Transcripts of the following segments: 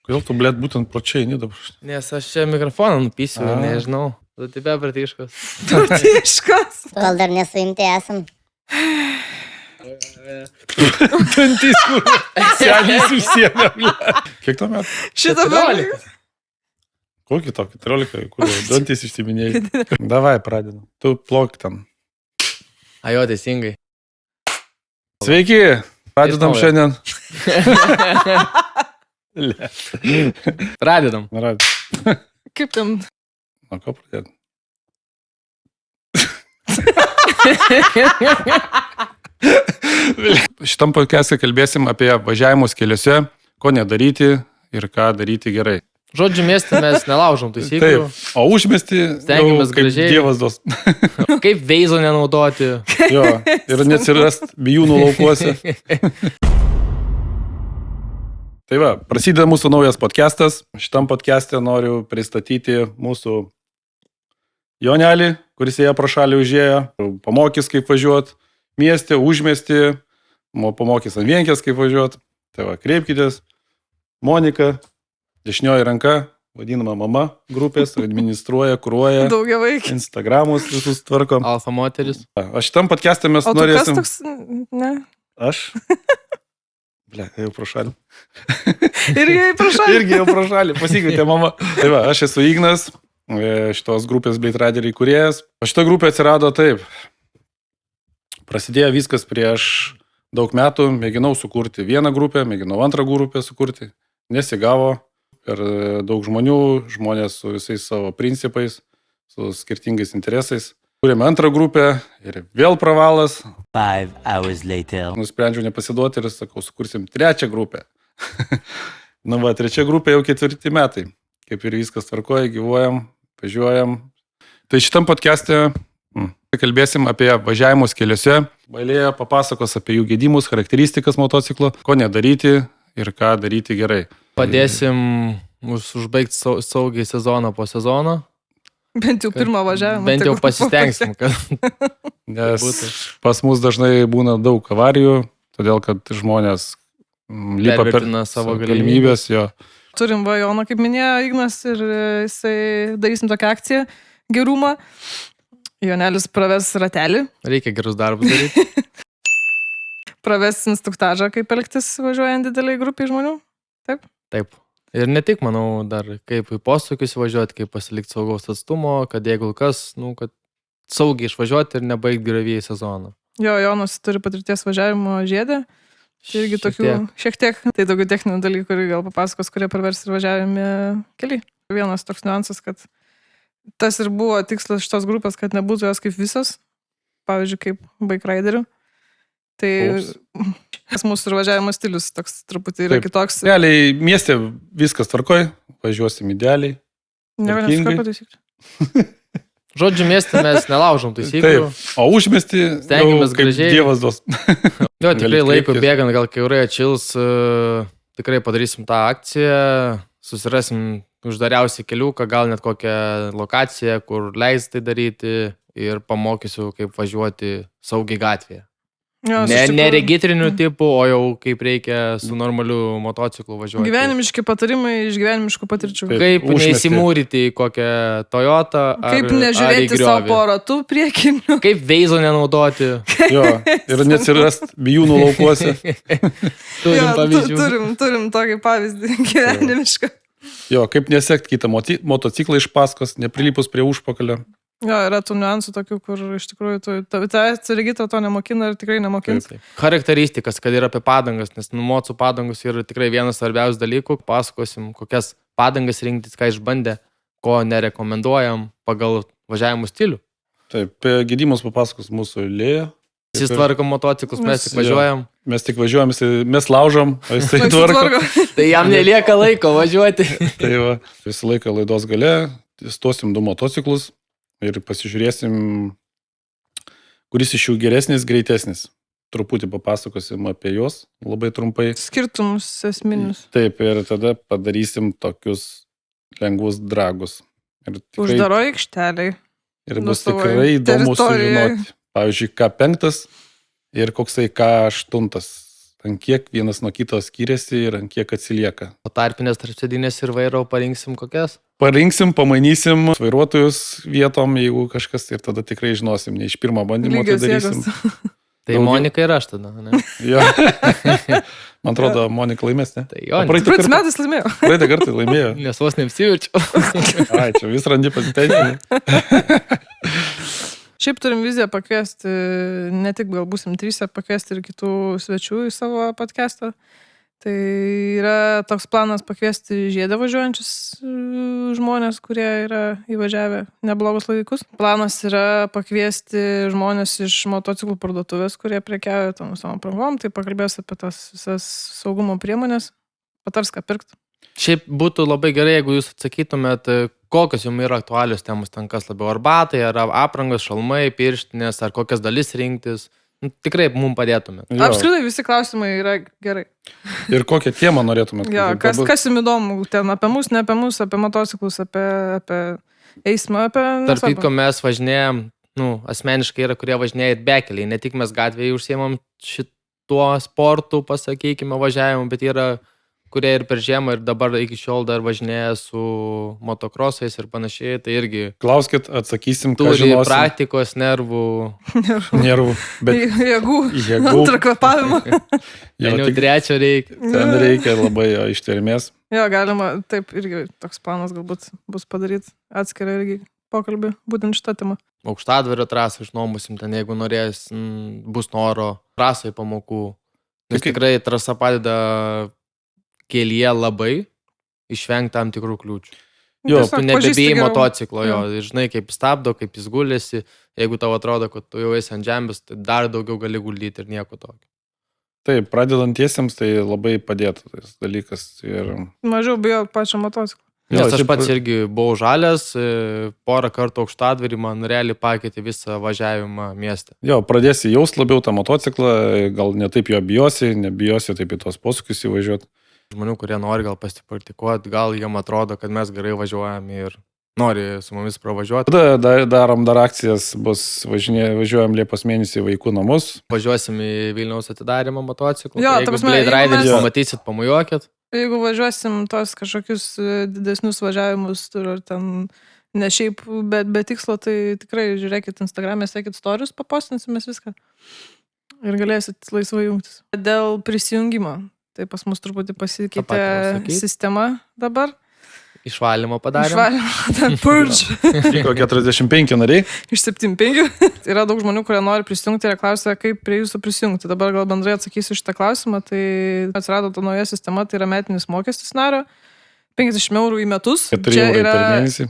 Kodėl tu, blėt, būtent pročiai, ne dabar? Nes aš čia mikrofoną nupysiu, nežinau. Tu тебе bratiškas. Bratiškas. Kol dar nesuimti esam. Dantys, kur senys užsiemė, blėt. Kiek to metų? Šitą dalyką. Kokį to? 14, kur dantys išsiminėjai. Davai, pradedam. Tu plok ten. Ajo, teisingai. Sveiki, pradedam Iš naujo. šiandien. Pradedam. Kaip ten? Nuo ko pradėt? Šitam podcast'e kalbėsim apie važiavimus keliuose, ko nedaryti ir ką daryti gerai. Žodžiu, miestą mes nelaužom taisyklių. Taip, o užmesti Stengiamės kaip gražiai. Dievas dos. Kaip veizo nenaudoti. Jo, ir neatsirast bijūnų laukuose. Tai va, prasideda mūsų naujas podcastas. Šitam podcast'e noriu pristatyti mūsų Jonelį, kuris ėjo pro šalį užėjo, pamokys kaip važiuot mieste, užmesti, pamokys ant vienkės kaip važiuot. Tai va, kreipkitės. Monika, dešinioji ranka, vadinama mama grupės, administruoja, kuruoja, Daugia vaikį. Instagramus visus tvarkom. Alfa moteris. O šitam podcast'e mes O tu kas norėsim... toks? Ne. Aš? Ble, jau pro šalį. Irgi prašau. Irgi jau pro šalį, pasikvietė mama. Tai va, aš esu Ignas, šitos grupės Blade Rider įkūrėjas. O šita grupė atsirado taip. Prasidėjo viskas prieš daug metų, mėginau sukurti vieną grupę, mėginau antrą grupę sukurti. Nesigavo per daug žmonių, žmonės su visais savo principais, su skirtingais interesais. Kūrėme antrą grupę ir vėl pravalas. 5 hours later. Nusprendžiau nepasiduoti ir sakau, sukursim trečią grupę. Na va, trečia grupė jau 4 metai. Kaip ir viskas tvarkoja, gyvuojam, važiuojam. Tai šitam podcast'e kalbėsim apie važiavimus keliuose. Bailėje papasakos apie jų gedimus, charakteristikas motociklo, ko nedaryti ir ką daryti gerai. Padėsim mūsų užbaigti saugiai sezoną po sezono. Bent jau pirmą važiavimą. Bent jau pasistengsim, kad Nes būtų. pas mus dažnai būna daug avarijų, todėl kad žmonės lipa per Pervertina savo galimybės. Jo. Turim Vajoną, kaip minėjo Ignas, ir jisai darysim tokią akciją gerumą. Jonelis praves ratelį, Reikia gerus darbus daryti. praves instruktažą, kaip elgtis važiuojant dideliai grupiai žmonių. Taip. Ir ne tik, manau, dar kaip į posūkius važiuoti, kaip pasilikti saugaus atstumo, kad jeigu kas, kad saugiai išvažiuoti ir nebaigti gravėjai sezoną. Jo, Jonas turi patirties važiavimo žiedė. Tai irgi Šiek tokių, šiek tiek, tai daugiau techninių dalykų, kurį gal papasakos, kurie pravers ir važiavime keliai. Vienas toks niuansas, kad tas ir buvo tikslas šitos grupės, kad nebūtų jos kaip visos, pavyzdžiui, kaip bike riderių. Tai mūsų ir važiavimo stilius toks truputį yra Taip. kitoks. Realiai mieste viskas tvarkoj, važiuosim idealiai. Nieko tvarkingai. nesako pataisyti. Žodžiu, miestą mes nelaužom taisyklių. Taip, o užmesti Stengiamės kaip gražiai. Dievas dos. Jo, tikrai Galit laiko kreiptis. bėgant, gal kai orai atšils, tikrai padarysim tą akciją, susirasim uždariausią keliuką, gal net kokią lokaciją, kur leis tai daryti ir pamokysiu, kaip važiuoti saugiai gatvėje. Jo, Ne regitrinių tipų, o jau kaip reikia su normaliu motociklu važiuoti. Gyvenimiški patarimai iš gyvenimiškų patirčių. Taip. Kaip Užmiesty. neįsimūryti į kokią Toyotą ar Kaip ar į nežiūrėti griovį. savo porotų priekinių. Kaip veizo nenaudoti. Jo, ir neatsirast bijūnų laukuose. Turim pavyzdžių. Turim tokį pavyzdį gyvenimišką. Jo, kaip nesekti kitą motociklą iš paskos, neprilipus prie užpakalio. Jo, yra tų niuansų tokių, kur iš tikrųjų Regita to nemokina ir tikrai nemokins. Charakteristikas, kad ir apie padangas, nes mocų padangos yra tikrai vienas svarbiausių dalykų. Pasakosim, kokias padangas rinktis, ką išbandė, ko nerekomenduojam pagal važiavimo stilių. Taip, apie gedimus papasakos mūsų Lėja. Jis tvarko motociklus, mes tik važiuojam. Mes tik važiuojam, mes laužom, o jisai tvarko. Tai jam nelieka laiko važiuoti. Tai va, visą laiką laidos gale testuosim 2 motociklus ir pasižiūrėsim, kuris iš jų geresnis, greitesnis. Truputį papasakosim apie juos, labai trumpai. Skirtumus esminius. Taip, ir tada padarysim tokius lengvus dragus. Ir Uždaro aikšteliai. ir bus nuosavoj tikrai įdomu teritorijoj. sužinoti. Pavyzdžiui, K5 ir koksai K8 ant kiek vienas nuo kito skiriasi ir ant kiek atsilieka. O tarpinės tarp sėdynės ir vairo parinksim kokias? Parinksim, pamainysim vairuotojus vietom, jeigu kažkas, ir tada tikrai žinosim, ne iš pirmo bandymo tai Lygios darysim. jėgos. Tai Daugiau. Monika ir aš tada, ne? Jo. Man atrodo, Monika laimės, ne? Tai jo, Praeitais metais laimėjau. Praeitą kartą laimėjo. nes vos neapsiverčiau. Ai, čia vis randi pasiteisinimą. Šiaip turim viziją pakviesti, ne tik gal būsim 3, pakviesti ir kitų svečių į savo podcastą. Tai yra toks planas pakviesti Žiede važiuojančius žmonės, kurie yra įvažiavę neblogus laikus. Planas yra pakviesti žmonės iš motociklų parduotuvės, kurie prekiauja tom savo prangom, tai pakalbės apie tas visas saugumo priemonės, patars ką pirkti. Šiaip būtų labai gerai, jeigu jūs atsakytumėt, kokios jums yra aktualios temos, ten kas labiau ar batai, ar aprangos, šalmai, pirštinės, ar kokias dalis rinktis. Nu, tikrai mums padėtumėt. Jo. Apskritai visi klausimai yra gerai. Ir kokią temą norėtumėt? Jo, kas jums įdomu, ten apie mus, ne apie mus, apie motociklus, apie eismą, apie... Tarp kitko mes važinėjom, asmeniškai yra, kurie važinėja ir bekeliai, ne tik mes gatvėje užsiemam šituo sportu, pasakykime, važiavimu, bet yra kurie ir per žiemą ir dabar iki šiol dar važinėja su motokrosais ir panašiai, tai irgi Klauskit, atsakysim, ką turi žinosim. praktikos, nervų, Nervų, bet Jėgų, jėgų. antrą kvepavimą. Jo, jau tik trečio reikia. ten reikia labai jo ištvermės. Jo, galima, taip, irgi toks planas galbūt bus padaryti atskirą irgi pokalbį, būtent šitą temą. Aukštadvario trasą išnuomusim ten, jeigu norės, bus noro trasai pamokų. Nes tikrai trasa padeda kelyje labai išvengti tam tikrų kliūčių. Jo, Tiesiog Tu pažįsti nebebijai geriau. motociklo, jo, Jo. ir žinai, kaip jis stabdo, kaip jis gulėsi. Jeigu tau atrodo, kad tu jau esi ant žemės, tai dar daugiau gali guldyti ir nieko tokio. Taip, pradedantiesiems tai labai padėtų tas dalykas. Ir... Mažiau bijo pačią motociklą. Jo, Nes aš šiaip- pats irgi buvau žalės, porą kartų aukštadvarį man realiai pakeitė visą važiavimą mieste. Jo, pradėsi jaust labiau tą motociklą, gal ne taip jo bijosi, nebijosi taip į tos posūkius įvažiuoti. Žmonių, kurie nori gal pasipraktikuoti, gal jiem atrodo, kad mes gerai važiuojam ir nori su mumis pravažiuoti. Tada darom dar akcijas, važiuojam Liepos mėnesį į vaikų namus. Važiuosim į Vilniaus atidarimą motociklų. Jo, ta Jeigu prasme, Blade jeigu Riderį mes- pamatysit, pamujuokit. Jeigu važiuosim tos kažkokius didesnius važiavimus, ar ten ne šiaip, bet be tikslo, tai tikrai žiūrėkit Instagram'e, sekit storius, papostinsim mes viską. Ir galėsit laisvai jungtis. Dėl prisijungimo. Tai pas mus truputį Tą patį pasikeitė sakyt. sistema dabar. Išvalymo padarėm. Išvalėm tą purge. Vyko 45 nariai. Iš 7-5. Yra daug žmonių, kurie nori prisijungti ir klausia, kaip prie jūsų prisijungti. Dabar gal bendrai atsakysiu šitą klausimą. Tai atsirado ta nauja sistema, tai yra metinis mokestis nario. 50 eurų į metus. 4 eurai per mėnesį.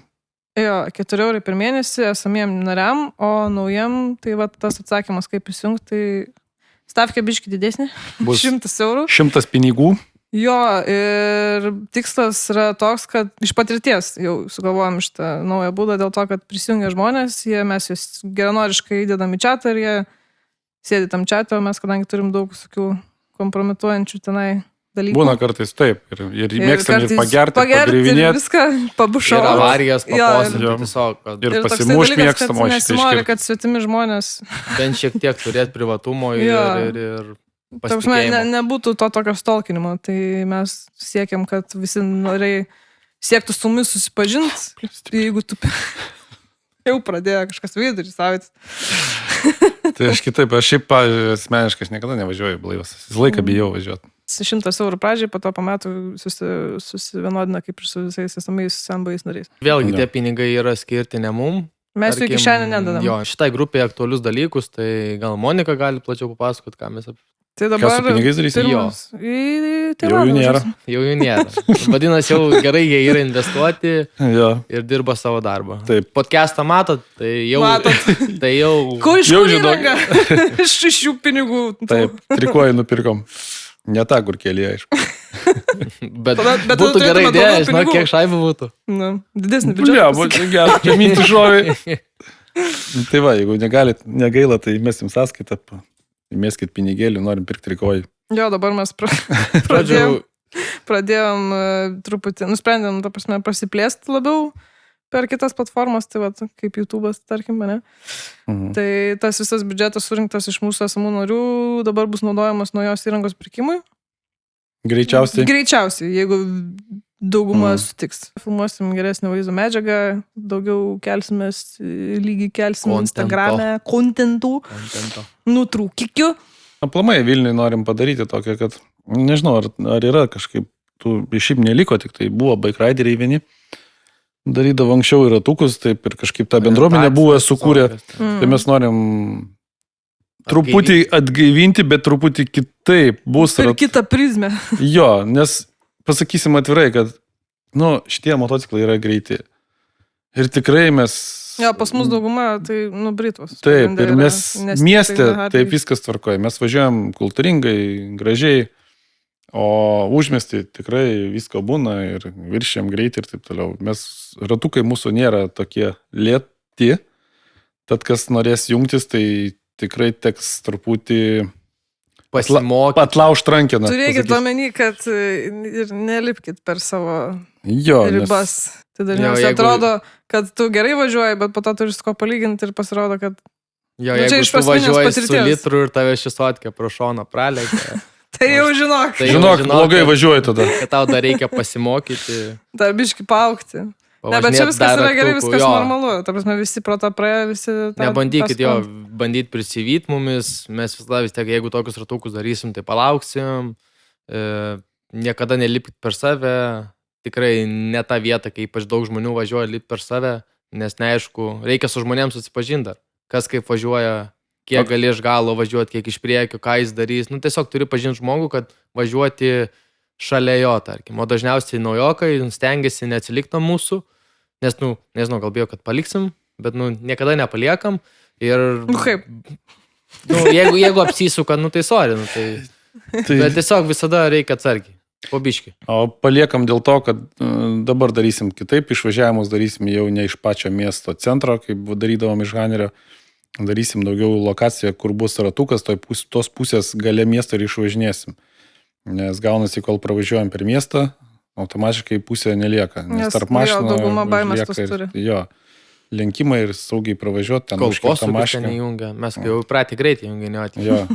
Jo, 4 eurai per mėnesį esamiem nariam, o naujam, tai va tas atsakymas, kaip prisijungti, tai stavkė biški didesnė. Bus 100 eurų. 100 pinigų. Jo, ir tikslas yra toks, kad iš patirties jau sugalvojom šitą naują būdą dėl to, kad prisijungia žmonės, mes juos geranoriškai įdedam į chatą ir jie sėdi tam chatą, o mes kadangi turim daug visokių kompromituojančių tenai dalykų. Būna kartais taip. Ir mėgstam ir kartais pagerti, ir pagrivinėti. viską, pabušau. Ir avarijas Jo, papostinti jo. tiesiog, kad Ir toksai pasimušt dalykas, mėgstam, o kad šitą nesinori, iškirt. kad svetimi žmonės, bent šiek tiek turėti privatumo ir, Jo. ir ta prasme, pasitikėjimo. nebūtų to tokio stalkinimo. Tai mes siekiam, kad visi noriai siektų su mumis susipažinti. Jeigu tu jau pradėjo kažkas vidurį savaitės. Tai aš kitaip, aš šiaip asmeniškai aš niekada nevažiuoju blaivas. Visą laiką bijau važiuoti. 100 eurų pradžiai, po to po metų susivienodina kaip ir su visais esamais senbais nariais. Vėlgi Jo. tie pinigai yra skirti ne mum. Mes jų Tarkim, kišenę nedadam. Jo, šitai grupiai aktualius dalykus, tai gal Monika gali plačiau papasakoti, ką mes apie... Tai Ką dabar su pinigais darysim? pirmas į Jau jų Tailandą nėra. važiuosim. Jau jų nėra. Vadinasi, jau gerai jie yra investuoti Jo, ir dirba savo darbą. taip. Podcastą matot, tai jau... Matot. Tai jau... Kur iš Jau kur žinok. įranga? Iš jų pinigų. Taip, trikojį nupirkom. Ne tą, kur kelyje, aišku. Bet, Bet tada būtų gerai turėtume idėja, daugiau žinok, pinigų. kiek šaibų būtų. Nu, didesnį Blia, biudžetą. buvo geras, čia minti šovai. Tai va, jeigu negaila, tai mesim sąskaitą, įmeskit pinigėlį, norim pirkti trikojį. Jo, dabar mes Pradžiau, pradėjom truputį, nusprendėm, ta prasme, prasiplėsti labiau per kitas platformas, tai vat, kaip YouTube'as, tarkim, ne? Tai tas visas biudžetas surinktas iš mūsų esamų narių dabar bus naudojamas naujos įrangos pirkimui. Greičiausiai. Greičiausiai, jeigu dauguma sutiks. Filmuosim geresnį vaizdo medžiagą, daugiau kelsimės, lygiai kelsim Instagram'e, kontentų, nutrūkikių. Aplamai Vilniui norim padaryti tokią, kad nežinau, ar yra kažkaip, tų šiaip neliko, tik tai buvo bike rideriai vieni. Darydavo anksčiau ir ratukus, taip ir kažkaip tą bendruomenę buvo sukūrę. Tai mes norim truputį atgaivinti, bet truputį kitaip bus. Per kitą prizmę. Jo, nes pasakysim atvirai, kad šitie motociklai yra greiti. Ir tikrai mes... Jo, pas mus dauguma, tai Britvos. Taip, ir mes mieste taip viskas tvarkoja. Mes važiuojam kultūringai, gražiai, o užmiestį tikrai visko būna ir viršėm greitį ir taip toliau. Ratukai mūsų nėra tokie lėti, tad kas norės jungtis, tai tikrai teks truputį pasimokyti. Patlaužt rankeną. Turėkit omeny, kad ir nelipkit per savo ribas. Tai dažniausiai atrodo, kad tu gerai važiuoji, bet po to turi su ko palyginti ir pasirodo, kad... Jo, jeigu tu važiuoji su litru ir tave šisuotkė pro šoną pralekia. Tai jau žinok. Žinok, blogai važiuoji tada. Kad tau dar reikia pasimokyti. Dar biški paaugti. Ne, bet čia viskas yra gerai, viskas normalu. Ta prasme, visi pro tą praėjo, visi... Nebandykit bandyti prisivyti mumis. Mes vis tiek, jeigu tokius ratukus darysim, tai palauksim. Niekada nelipkit per save. Tikrai ne ta vieta, kai ypač daug žmonių važiuoja lipti per save, nes neaišku, reikia su žmonėms susipažinti dar. Kas kaip važiuoja, kiek gali iš galo važiuoti, kiek iš priekio, ką jis darys. Tiesiog turi pažinti žmogų, kad važiuoti šalia jo, tarkim. O dažniausiai naujokai stengiasi neatsilikti nuo mūsų, nes, nežinau, gal bijau, kad paliksim, bet, niekada nepaliekam. Ir, kaip? Jeigu apsisuka, tai sorry, bet tiesiog visada reikia atsargiai. Po biškį. O paliekam dėl to, kad dabar darysim kitaip, išvažiavimus darysim jau ne iš pačio miesto centro, kaip darydavom iš Hanerio, darysim daugiau lokaciją, kur bus ratukas, tos pusės gale miesto ir išvažinėsim. Nes gaunasi, kol pravažiuojam per miestą, automatiškai pusė nelieka. Nes tarp mašinų dauguma baimės tas turi. Jo, lenkimai ir saugiai pravažiuoti. Kol posūkis ten įjungia, mes jau pratį greitai junginėti. Jo.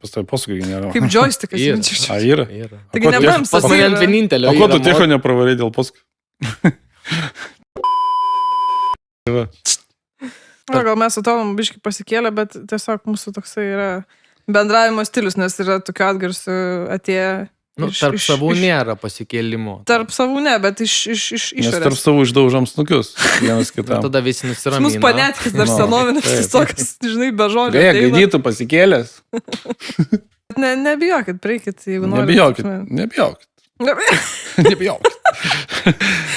Pas tai posūkį nėra. Kaip joystickas. Yra. Taigi nebams tas yra. Vienintelio. O ko tu tieko nepravarė dėl posūkį? Gal mes su tom biškai pasikėlė, bet tiesiog mūsų toksai yra bendravimo stilius, nes yra tokių atgarsių atėję. Tarp savų nėra pasikėlimo. Tarp savų ne, bet iš išorės. Nes tarp savų išdaužom snukius. Vienas kitam. Tada visi nusiramina. Mus panetkis dar senovinis, tiesiog, žinai, be žodžių. Gaidytų pasikėlęs. Nebijokit, prieikit, jeigu norite. Nebijokit.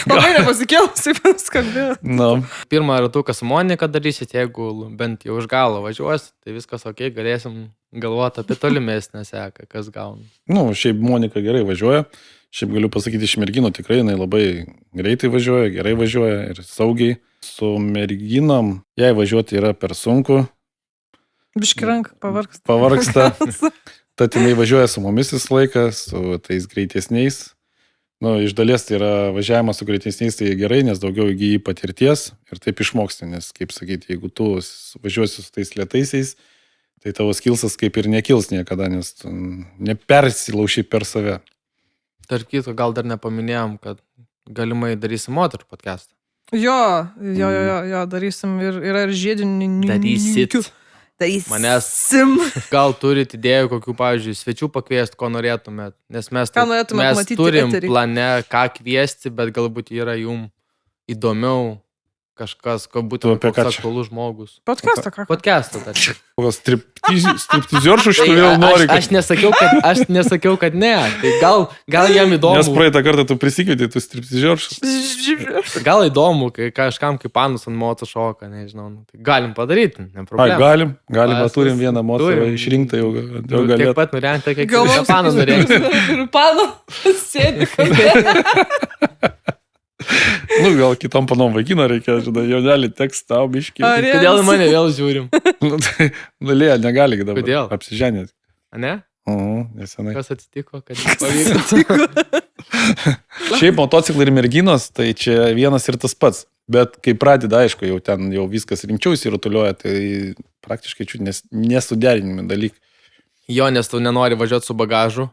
Labai nepasikėlusiai skambėjo. Pirmą ratuką su Monika darysit, jeigu bent jau iš galo važiuosit, tai viskas ok, galėsim galvoti apie tolimesnę seką, kas gauna. Šiaip Monika gerai važiuoja. Šiaip galiu pasakyti, iš merginų tikrai jinai labai greitai važiuoja, gerai važiuoja ir saugiai. Su merginom jai važiuoti yra per sunku. Biški ranka pavargsta. Tad jinai važiuoja su mumis visą laiką, su tais greitesniais. Iš dalies tai yra važiavimas su greitesniais, tai gerai, nes daugiau įgyji patirties ir taip išmoksti, nes, kaip sakyti, jeigu tu važiuosi su tais lėtaisiais, tai tavo skilsas kaip ir nekils niekada, nes nepersilauši per save. Tarp kito, gal dar nepaminėjom, kad galimai darysim moterų podcastą. Jo, darysim ir yra ir žiedinių. Darysit. Manęs gal turit idėjų, kokių, pavyzdžiui, svečių pakviesti, ko norėtumėt, nes mes turim plane, ką kviesti, bet galbūt yra jum įdomiau kažkas, ko būtų koks aktualus žmogus. Podcastą ką? Podcastą, tai. Kokios striptizeršų šitą vėl nori. Aš nesakiau, kad ne. Tai gal jam įdomu. Nes praeitą kartą tu prisikvietei, tu striptizeršus. Gal įdomu, kai kažkam kaip Panus ant moto šoka, nežinau. Tai galim padaryti, ne problema. Galim, turim vieną motą išrinktą jau galėtų. Tiek pat nurengti, kiek Pano nurengti. Ir Pano sėdi. Gal kitom panom vaikiną reikia, žinai, Jonelį teks tau biškį. Kodėl mane vėl žiūrim? Lėja, negali dabar. Kodėl? Apsiženėti. A ne? Nesenai. Kas atsitiko, kad nepavyko? Šiaip motociklai ir merginos, tai čia vienas ir tas pats. Bet kai pradeda, aišku, jau ten jau viskas rimčiau įsirutulioja, tai praktiškai nesuderinimi dalykai. Jo, nes tu nenori važiuoti su bagažu,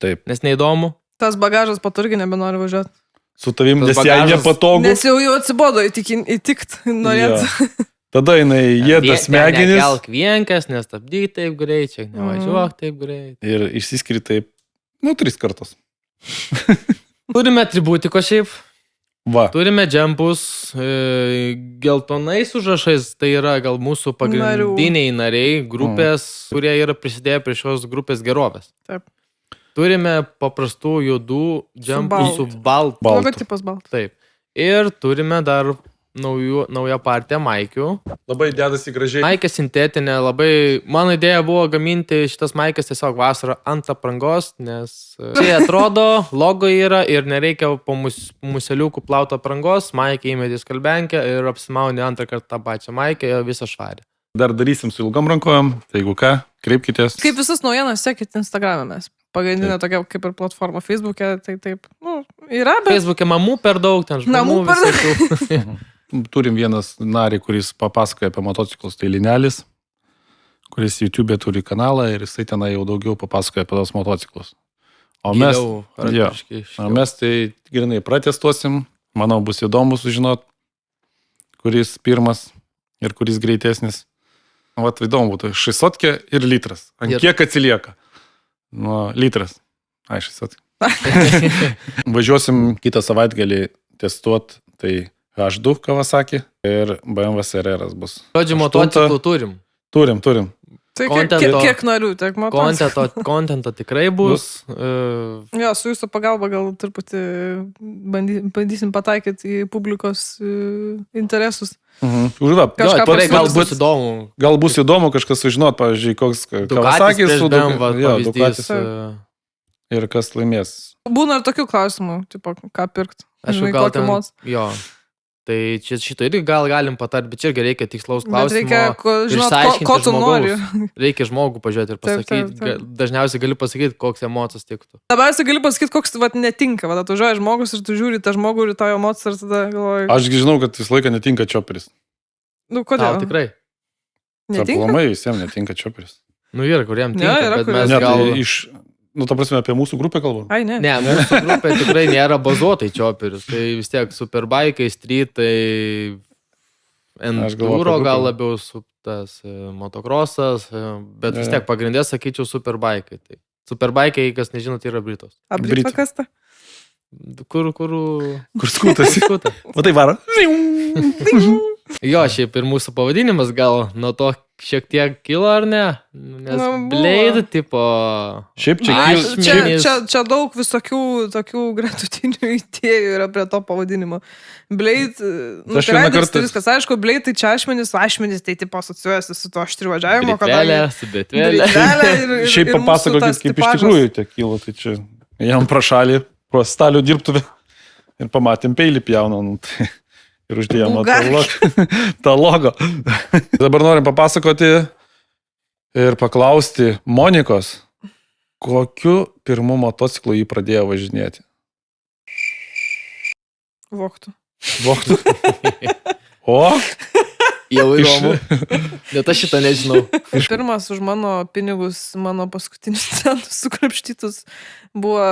Taip. nes neįdomu. Tas bagažas paturgi nebenori važiuoti. Su tavim, Tas nes jai bagažas- nepatogu. Nes jau atsibodo įtikt, norėtų. Jo. Tada jinai jėda smegenis Nekelk vienkas, nestabdyk taip greičiai, nevažiuok taip greitai. ir išsiskiri taip, 3 kartus. Turime atributiko šiaip. Va. Turime džempus, geltonais užrašais, tai yra gal mūsų pagrindiniai nariai grupės, kurie yra prisidėję prie šios grupės gerovės. Taip. Turime paprastų juodų džempų baltu. su baltu. Baltu. Logotipas baltas. Taip. Ir turime dar naują partiją maikių. Labai dedasi gražiai. Maikė sintetinė, labai... Mano idėja buvo gaminti šitas maikės tiesiog vasarą ant aprangos, nes čia atrodo, logo yra ir nereikia po museliukų plauto aprangos, maikė įmeti skalbenkę ir apsimauni antrą kartą tą pačią maikę, visą švarį. Dar darysim su ilgom rankojom, tai jeigu ką, kreipkitės. Kaip visas naujienas sekit Instagram'e mes. Pagrindinė tokia kaip ir platforma Facebook'e, tai taip, yra, bet... Facebook'e mamų per daug, ten žmonių Namų per daug. visokių. Turim vienas narį, kuris papasakoja apie motociklus, tai Linelis, kuris YouTube'e turi kanalą ir jisai tenai jau daugiau papasakoja apie tos motociklus. O mes, Giliau, charakteriškai, o aiškiau. mes tai grinai pratestuosim, manau bus įdomu sužinot, kuris pirmas ir kuris greitesnis. Vat įdomu būtų, 600 ir litras. Ant Ir- kiek atsilieka? Litras. Ai, 600. Važiuosim kitą savaitgalį testuot, tai H2 Kawasaki ir BMW SRR bus. Žodžiu, motociklų turim. Turim. Tai Kontento- kiek narių, tiek motociklų. Kontento tikrai bus. Jo, su jūsų pagalba gal truputį bandysim pataikyti į publikos interesus. Užva, Kažką Gal pasiūlys. bus įdomu. gal bus įdomu kažkas sužinot, pavyzdžiui, koks Ducatis Kawasaki prieš su BMW jo, pavyzdys. Ducatis ir kas laimės. Būna ir tokių klausimų, tipo, ką pirkt. Aš Žinai, gal kokį ten... moc. Jo. Tai šito irgi gal galim patart, bet čia irgi reikia tikslaus Bet klausimo. reikia žinot, išsiaiškinti ko tu žmogaus. nori. Reikia žmogų pažiūrėti ir Taip, pasakyti. taip. Dažniausiai gali pasakyti, koks emocijas tiktų. Labiausiai gali pasakyti, koks vat, netinka. Vat, atvažiuoja žmogus ir tu žiūri tą žmogų ir tą emociją ir tada galvoji, Ašgi žinau, kad visą laiką netinka čioperis. Kodėl? Tau tikrai. Netinka? Aplamai visiems netinka čioperis. Nu yra, kuriem Ne, tinka, yra, bet kuriem- mes Ne, gal... tai ta prasme, apie mūsų grupę kalbam. Ai, ne. Ne, mūsų grupė tikrai nėra bazuotai čioperius. Tai vis tiek superbaikai, streetai, Aš galvoju, enduro apie gal grupę. labiau tas motokrosas, bet vis Jo, jo. tiek pagrindė sakyčiau superbaikai. Tai superbaikai, kas nežino, tai yra Britos. Apdrita Britų. kas ta? Kur... Kur skutas? Skuta. O tai varo. Jo, šiaip ir mūsų pavadinimas gal nuo to šiek tiek kilo, ar ne? Nes Na, buvo. Blade tipo... Šiaip čia Aš- kil- Čia, Minis. čia daug visokių tokių gretutinių idėjų yra prie to pavadinimo. Blade, Aš vieną tai kartą- viskas, aišku, Blade tai čia ašmenys tai tipo asociuojasi su to aštriu važiavimu, Britvelė, su Britvelė. Šiaip papasakokit, kaip iš tikrųjų tie kilo. Tai čia jam prašalį pro stalių dirbtuvę ir pamatėm peilį pjauną. Ir uždėjom tą logo. Dabar norim papasakoti ir paklausti Monikos, kokiu pirmu motociklu jį pradėjo važinėti. Voktų. Voktų. O? Jau įdomu. Net aš šitą nežinau. Pirmas už mano pinigus, mano paskutinius centus sukrapštytus buvo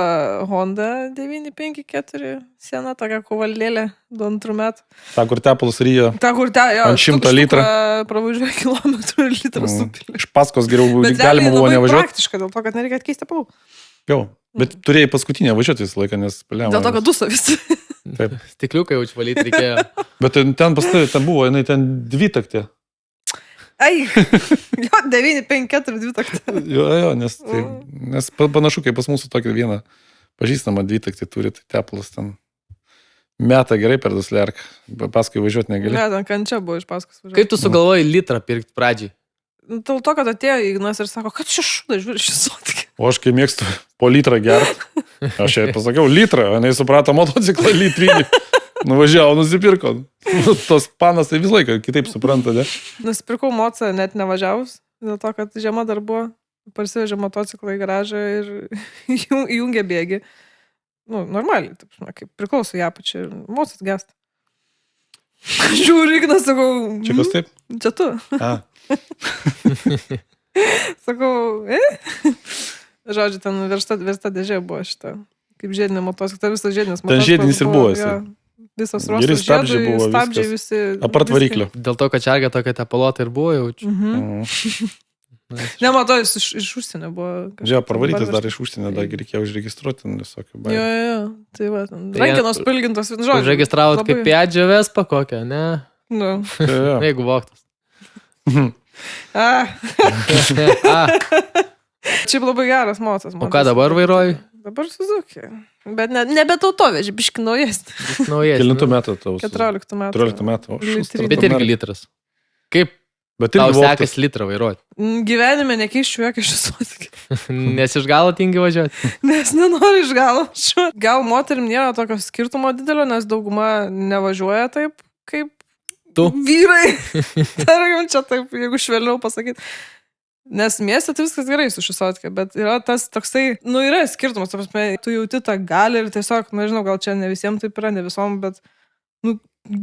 Honda 954 sena, tokia kovalėlė, 2 metų. Ta, kur tepalus ryjo. Ta, kur ta, jo, Ant 100 litrą. Pravažiuoja kilometrų ir litrą supilė. Iš paskos geriau Bet galima realiai buvo labai nevažiuoti. praktiška, dėl to, kad nereikia keisti palų. Jau. Bet turėjai paskutinę važiuoti visą laiką, nes paliam. Dėl to, kad dusa visi. Taip. Stikliukai jau valyti reikėjo. Bet ten pas tavai, ten buvo, jinai ten dvitaktė. Ai, jo, 954 dvitaktė. Jo, nes panašu, kaip pas mūsų tokia viena pažįstama dvitaktė turi, tai tepalas ten meta gerai per duslerką. Paskui važiuoti negali. Ne, ten kančia buvo iš paskos. Kaip tu sugalvojai litrą pirkti pradžiai? Dėl to, kad atėjo Ignas ir sako, kad čia šūda, žiūri, šis sotkė. O aš kai mėgstu po litrą gert, aš jai pasakiau litrą, o jinai suprato motociklą litrinį. Nuvažiavo, nusipirko. Tos panas tai visą laiką kitaip supranta, ne? Nusipirkau mocą net nevažiavus, dėl to, kad žiema dar buvo. Parsivežė motociklą į garažą ir įjungė bėgį. Nu, normaliai, taip, kaip priklauso ją pačią ir mocas gęsta. Žiūri, Ignas, sakau. Čia kas taip? Čia tu. A, Sakau, Žodžiu, ten versta dėžė buvo šita. Kaip žiedinė motociklė, tai visas žiedinis Ten žiedinis ir buvo jisai. Visas Geri rostas stabdžiai buvo, stabdžiai viskas. visi. Apart variklio. Dėl to, kad čargė tokia tepalota ir buvo jaučiu. Mhm. Nematau, jis iš užsienio buvo. Žiūrėjau, parvarytas dar iš užsienio, dar reikėjo užregistruoti visokių baimų. Jo. Tai va, ten. Tai Rankenos pilgintos, žodžiu. Užregistravot labai- kaip Piaggio Vespa kokią, ne? Nu. Jeigu voktas. A, A, Šiaip labai geras motas. o ką dabar vairuoji? Dabar Suzuki. Bet nebe tautovežį, biški naujesnį. Naujas. Kelintų metų tau? 14 metų. 14 metų. O, Litrinį. Bet irgi litras. Kaip Bet tau irgi voktas. sekasi litrą vairuoti? Gyvenime nekeiščiau jokio šisuotikį. Nes iš galo tingi važiuoti. Nes nenoriu iš galo šiuo. Gal moterim nėra tokio skirtumo didelio, nes dauguma nevažiuoja taip, kaip Tu? vyrai. Tarkim, čia taip, jeigu švelniau pasakyti. Nes mieste tai viskas gerai su šisuotikė, bet yra tas toksai, yra skirtumas, ta prasme, tu jauti tą gali ir tiesiog, nežinau, gal čia ne visiems taip yra, ne visom, bet,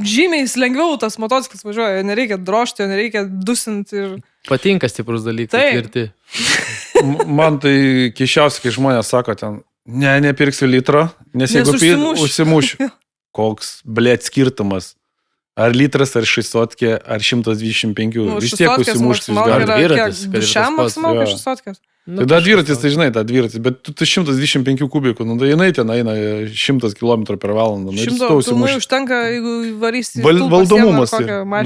žymiai lengviau tas motociklas važiuoja, nereikia drožti, nereikia dusinti ir... Patinka stiprus dalykas. Taip. Tvirti. Man tai keiščiausia, kai žmonės sako ten, nepirksiu litro, nes jeigu užsimušiu. Koks, blėt, skirtumas. Ar litras, ar šesotkė, ar 125. Vis tiek užsimuštis gali. dviratis, kad ir tas Dušiam pats, maksimal, jo. kad šesotkės. Tai dar dviratis, tai žinai, tą dviratis, bet tu 125 kubikų, tai jinai ten eina 100 km per valandą. Ir Šimto tu pilnai užsimuši. užtenka, jeigu varysi... Valdomumas.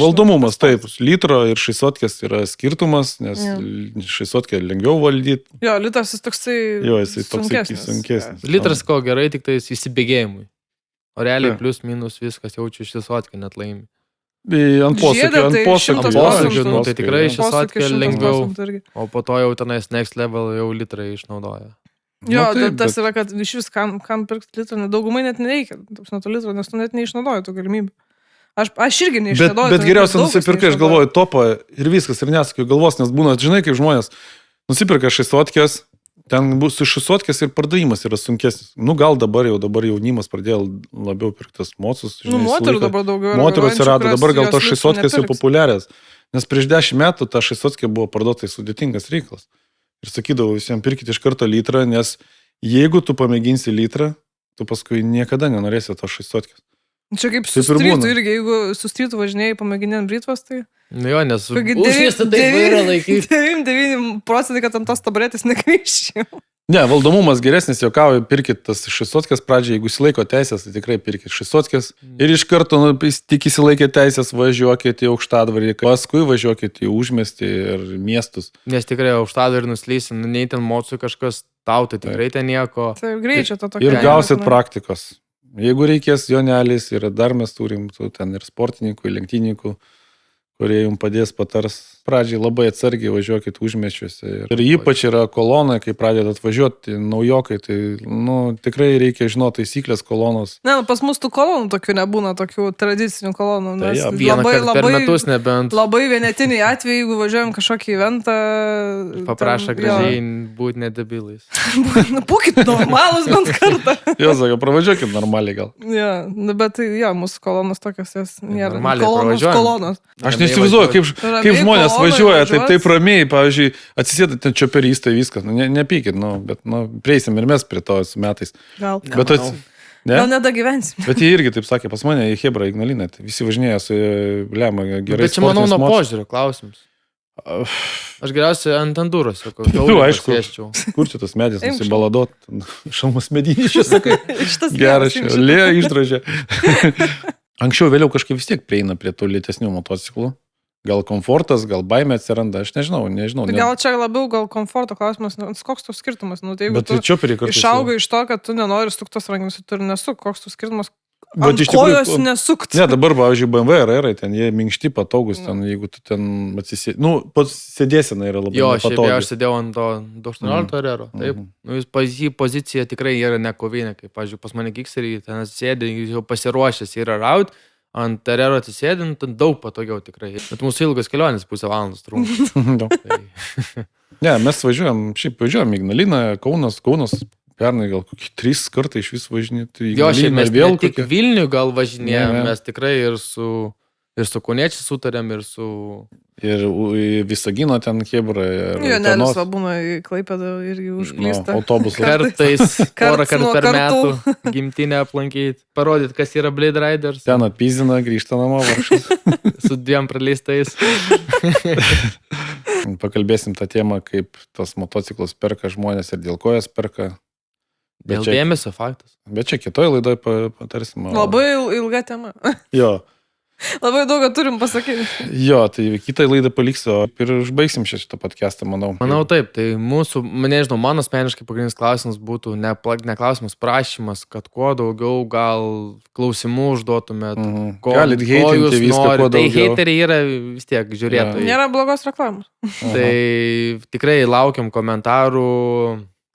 Valdomumas, taip. Litro ir šesotkės yra skirtumas, nes Jo. šesotkė lengviau valdyti. Jo, litas jis toksai... Jo, jisai toksai sunkesnis. sunkesnis. Litras ko gerai, tik tai įsibėgėjimui. O realiai Taip. plius minus viskas jaučiu išsisotkę net laimi. Ant posūkio, ant Žiedė tai posūkio. 100%. Posūkio, nu, tai tikrai jo. šis- Šesotkė lengviau. Irgi. O po to jau tenais next level jau litrai išnaudoja. Jo, Nu, taip, tas bet- yra, kad iš vis kam pirkti litrą, daugumai net nereikia. Taps nuo to litro, nes tu net neišnaudoji tų galimybių. Aš irgi Bet, neišnaudoju. bet geriausia nusipirkai, aš galvoju, topą ir viskas, ir nesakiau galvos, nes būna, žinai, kaip žmonės nusipirka šesotkės, ten bus su šesotkės ir pardavimas yra sunkesnis. Gal dabar jaunimas pradėjo labiau pirktas mocus. Moterų dabar daugiau. Moterų atsirado, dabar gal tos litrų šesotkės jau nepirks. populiarias. Nes prieš 10 metų ta šesotkė buvo parduota sudėtingas reikalas. Ir sakydavau visiems, pirkite iš karto litrą, nes jeigu tu pamėginsi litrą, tu paskui niekada nenorėsi tos šesotkės. Čia kaip su Taip ir strytu būna. irgi, jeigu su strytu važinėjai pamėginėm britvas, tai... Nu jo, nes Kokie užmiestą taip vairą laikyti. 99%, kad ant tos taburetės nekryščiau. Ne, valdomumas geresnis, juokauju, pirkit tas šesotkės pradžiai, jeigu įsilaiko teisės, tai tikrai pirkit šesotkės. Ir iš karto, tik įsilaikė teisės, važiuokit į aukštadvarį, paskui važiuokit į užmiestį ir miestus. Nes tikrai aukštadų ir nuslysi, nei ten mocui kažkas tau, tai tikrai ten nieko. Tai greičio to tokio. Ir Gerai, gausit praktikos. Jeigu reikės jonelis, ir dar mes turim ten ir sportininkų, ir lenktynininkų, kurie jums padės patars. Pradžiai labai atsargiai važiuokit užmiečiuose. Ir ypač yra kolona, kai pradedat važiuoti naujokai, tai tikrai reikia žinoti taisyklės kolonos. Ne, pas mus tų kolonų tokių nebūna, tokių tradicinių kolonų. Tai Nes jo, Vieną kartą per metus nebent Labai vienetiniai atvejai, jeigu važiuojam kažkokį eventą. paprašo gražiai būti nedebilais. Būkit normalus bent kartą. Jo, sako, pravažiuokit normaliai gal. Ja, bet tai, mūsų kolonos tokios jas nėra. Normaliai Kolonos, pravažiuojam. kolonos. Aš neįsivaizduoju, kaip žmonės važiuoja, taip ramiai, pavyzdžiui, atsisėda ten čioperystai viskas, nepykit, bet prieisim ir mes prie to su metais. Gal. Bet Gal nedagyvensim. Bet jie irgi taip sakė, pas mane į Hebrą Ignaliną, visi važinėja su Lemą gerai. Bet čia manau nuo požiūrio klausimas. Aš geriausiai ant endūros, sakau. Aišku. Kur čia tas medis, Imk nusibaladot, šalmas medinis, čia sakai. Šitas Geras, geras, lėja išdražė. Anksčiau vėliau kažkaip vis tiek prieina prie tų lėtesnių motociklų. Gal komfortas, gal baimė atsiranda, aš nežinau. Gal čia labiau komforto klausimas, koks tau skirtumas? Jeigu Bet tai tu čioperiai kartais. išaugai iš to, kad tu nenori suktos rankomis, tu ir nesuk, koks tau skirtumas? Bet Ant iš tikrųjų- kojos nesukti. Ne, dabar, pavyzdžiui, BMW RR, ten jie minkšti, patogus, ten, jeigu tu ten atsisėdi. Pats sėdėsena yra labai Jo, šiaip patogi. aš sėdėjau ant to 18 rero. Taip. Jis pas jį pozicija tikrai yra nekovinė, kaip, pavyzdžiui, pas mane kikserį, ten sėdė, jis jau pasiruošęs yra raut, ant terero atsisėdint, ten daug patogiau tikrai. Bet mūsų ilgas kelionės, pusę valandos trunka. Tai... Ne, mes važiuojam Ignaliną, Kaunas, pernai gal kokį 3 kartai iš vis važinėti. Jo, šiaip mes vėl ne tik Vilnių gal važinėjom, Ne. mes tikrai ir su Ir su kauniečiais sutarėm, ir su... Ir Visagino ten Hebra. Jo, nelis va būna į Klaipėdą ir jį užklysta. Autobusų. Kartais, porą Karts nuo kartų per kartų. metų gimtinę aplankyti, parodyti, kas yra Blade Riders. Ten atpyzina, grįžta namo varšas. Su 2 praleistais. Pakalbėsim tą temą, kaip tas motociklus perka žmonės ir dėl ko jas perka. Dėl dėmesio faktas. Bet čia kitoje laidoje patarsim. Labai ilga tema. Jo. Labai daug turim pasakyti. Jo, tai kitą laidą paliksiu ir užbaigsim šitą podcastą, manau. Manau taip, tai mūsų, nežinau, mano asmeniškai pagrindinis klausimas būtų ne klausimas, prašymas, kad kuo daugiau gal klausimų užduotumėt. Galit heitinti viską, kuo Tai daugiau. heiteriai yra vis tiek žiūrėtojai. Nėra blogos reklamos. Tai tikrai laukiam komentarų.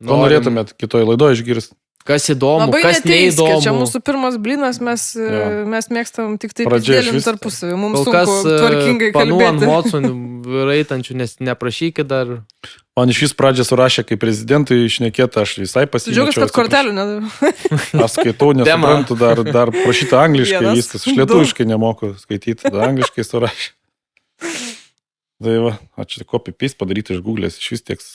Ko norėtumėt kitoje laidoje išgirsti? Kas įdomu, Labai kas neteiskit, čia neįdomu. mūsų pirmas blinas, mes mėgstam tik taip Pradžia dėlim išvis- tarpusavį. Mums Kol kas sunku tvarkingai panų ant kalbėti. mocų raitančių, nes neprašykit dar. Man iš vis pradžią surašė, kaip prezidentui išnekėta, aš visai pasižiūrėjau. Džiaugiuosi, kad kortelių nedavau. Aš skaitau, nesuprantu, dar prašyta angliškai Vienas, viskas. Aš lietuviškai nemoku skaityti, tada angliškai surašė. Tai va, čia copy-paste padaryti iš Google'ės, iš vis tieks.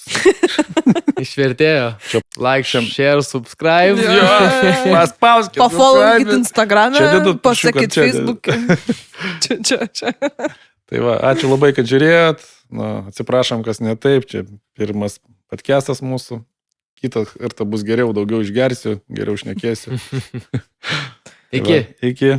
Išvertėjo. Čia- Like, share, subscribe. Jo. Paspauskit. Pafollowkit Instagram'e, Čia dedat pasakykit čia- Facebook'e. Čia. Tai va, ačiū labai, kad žiūrėjot. Na, atsiprašom, kas ne taip. Čia pirmas podcastas mūsų. Kitą kartą bus geriau, daugiau išgersiu, geriau šnekėsiu. Iki. Tai va, iki.